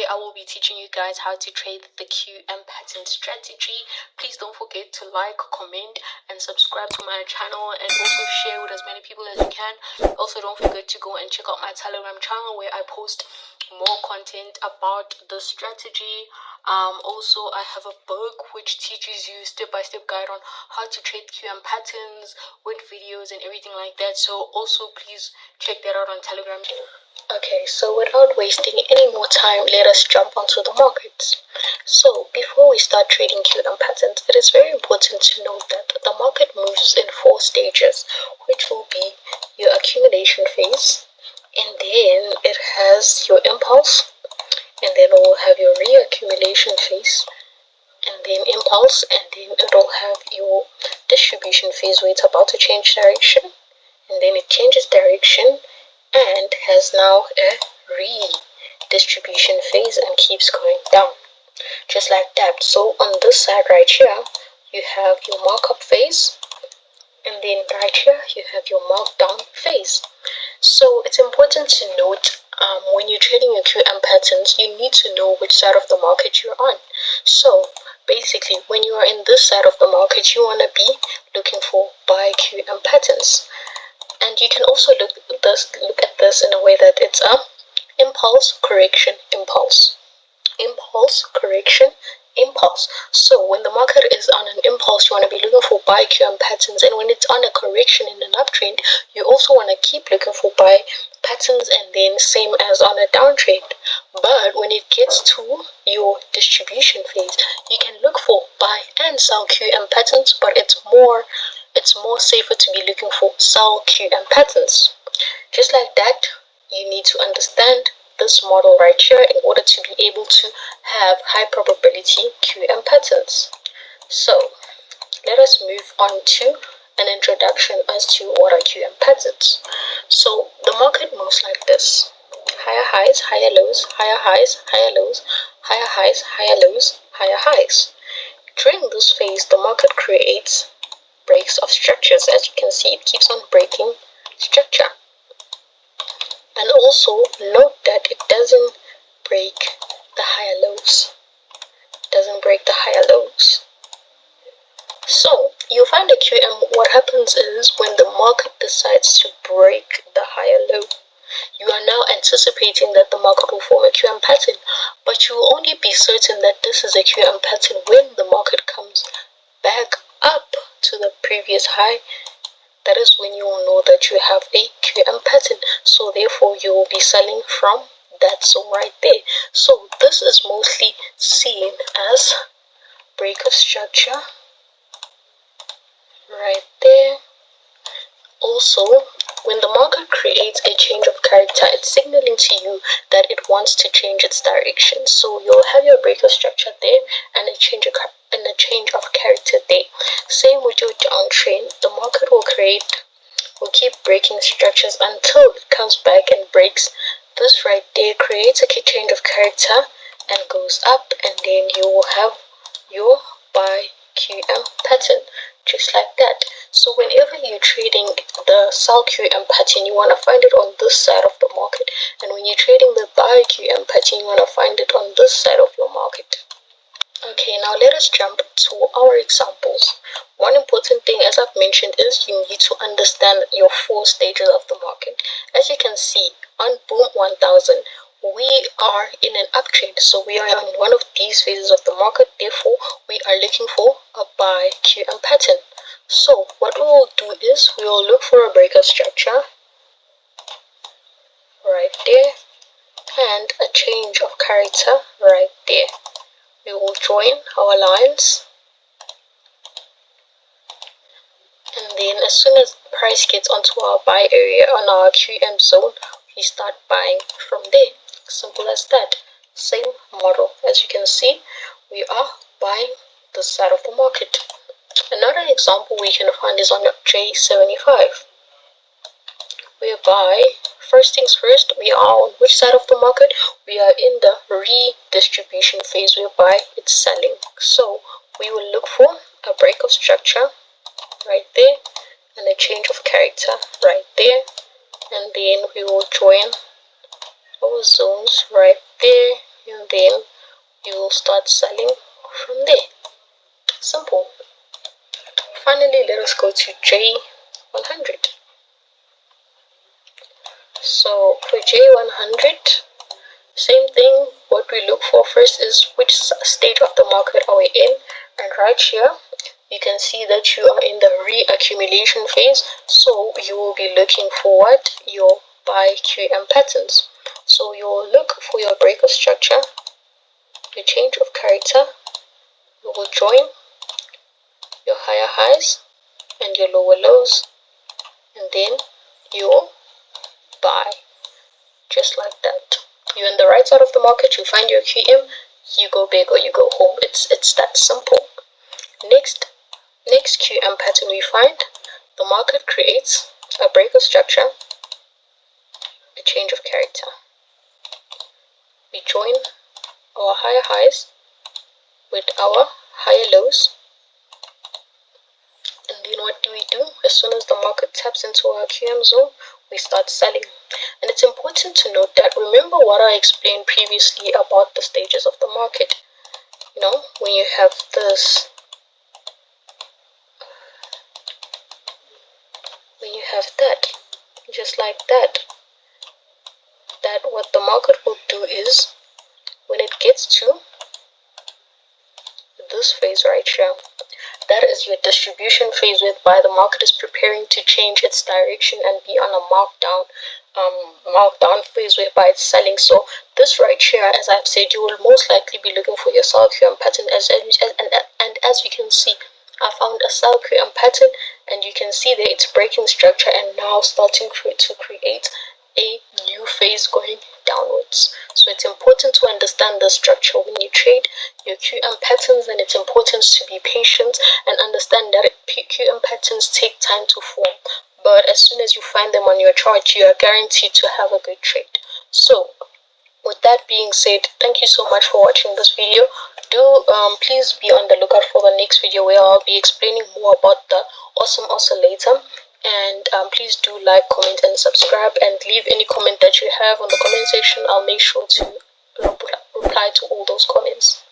I will be teaching you guys how to trade the QM pattern strategy. Please don't forget to like, comment, and subscribe to my channel, and also share with as many people as you can. Also, don't forget to go and check out my Telegram channel where I post more content about the strategy. Also, I have a book which teaches you step-by-step guide on how to trade QM patterns with videos and everything like that. So also please check that out on Telegram. Okay, so without wasting any more time, let us jump onto the markets. So before we start trading QM patterns, it is very important to note that the market moves in 4 stages, which will be your accumulation phase, and then it has your impulse, and then it will have your reaccumulation phase, and then impulse, and then it will have your distribution phase where it's about to change direction, and then it changes direction and has now a redistribution phase and keeps going down, just like that. So on this side right here, you have your markup phase, and then right here you have your markdown phase. So it's important to note, when you're trading your QM patterns, you need to know which side of the market you're on. So basically, when you are in this side of the market, you want to be looking for buy QM patterns. And you can also look at this in a way that it's a impulse, correction, impulse. Impulse, correction, impulse. So when the market is on an impulse, you want to be looking for buy QM patterns, and when it's on a correction in an uptrend, you also want to keep looking for buy patterns, and then same as on a downtrend. But when it gets to your distribution phase, you can look for buy and sell QM patterns, but it's more safer to be looking for sell QM patterns. Just like that, you need to understand this model right here in order to be able to have high probability QM patterns. So let us move on to an introduction as to what are QM patterns. So the market moves like this: higher highs, higher lows, higher highs, higher lows, higher highs, higher lows, higher highs. During this phase, the market creates breaks of structures. As you can see, it keeps on breaking structure. And also note that it doesn't break the higher lows. So you find the QM, what happens is when the market decides to break the higher low, you are now anticipating that the market will form a QM pattern, but you will only be certain that this is a QM pattern when the market comes back up to the previous high. That is when you will know that you have a QM pattern. So therefore you will be selling from that zone right there. So this is mostly seen as break of structure right there. Also, when the market creates a change of character, it's signaling to you that it wants to change its direction. So you'll have your break of structure there and a change of character there. Same with your downtrend. The market will keep breaking structures until it comes back and breaks this right there, creates a change of character and goes up, and then you will have your buy QM pattern, just like that. So whenever you're trading the sell QM pattern, you want to find it on this side of the market, and when you're trading the buy QM pattern, you want to find it on this side of your market. Okay, now let us jump to our examples. One important thing, as I've mentioned, is you need to understand your 4 stages of the market. As you can see, on Boom 1000, we are in an uptrend. So we are on one of these phases of the market. Therefore, we are looking for a buy QM pattern. So what we will do is we will look for a breakout structure right there and a change of character right there. We will join our lines, and then as soon as the price gets onto our buy area on our QM zone, we start buying from there. Simple as that. Same model. As you can see, we are buying this side of the market. Another example we can find is on J75, whereby first things first, we are on which side of the market? We are in the redistribution phase, whereby it's selling. So we will look for a break of structure right there and a change of character right there, and then we will join our zones right there, and then then you will start selling from there. Simple. Finally, let us go to J100. So for J100, same thing. What we look for first is which stage of the market are we in, and right here you can see that you are in the reaccumulation phase, so you will be looking for what? Your buy QM patterns. So you will look for your breaker structure, your change of character, you will join your higher highs and your lower lows, and then you will buy, just like that. You're on the right side of the market, you find your QM, you go big or you go home. It's that simple. Next QM pattern we find, the market creates a breaker structure, a change of character. We join our higher highs with our higher lows, and then what do? As soon as the market taps into our QM zone, we start selling. And it's important to note that, remember what I explained previously about the stages of the market. You know, when you have this, when you have that, just like that, what the market will do is, when it gets to this phase right here, that is your distribution phase, whereby the market is preparing to change its direction and be on a markdown phase whereby it's selling. So this right here, as I've said, you will most likely be looking for your sell QM pattern, and as you can see, I found a sell QM pattern, and you can see that it's breaking structure and now starting to create a new phase going downwards. So it's important to understand the structure when you trade your QM patterns, and it's important to be patient and understand that QM patterns take time to form, but as soon as you find them on your chart, you are guaranteed to have a good trade. So with that being said, thank you so much for watching this video. Please be on the lookout for the next video, where I'll be explaining more about the awesome oscillator. And please do like, comment, and subscribe, and leave any comment that you have on the comment section. I'll make sure to reply to all those comments.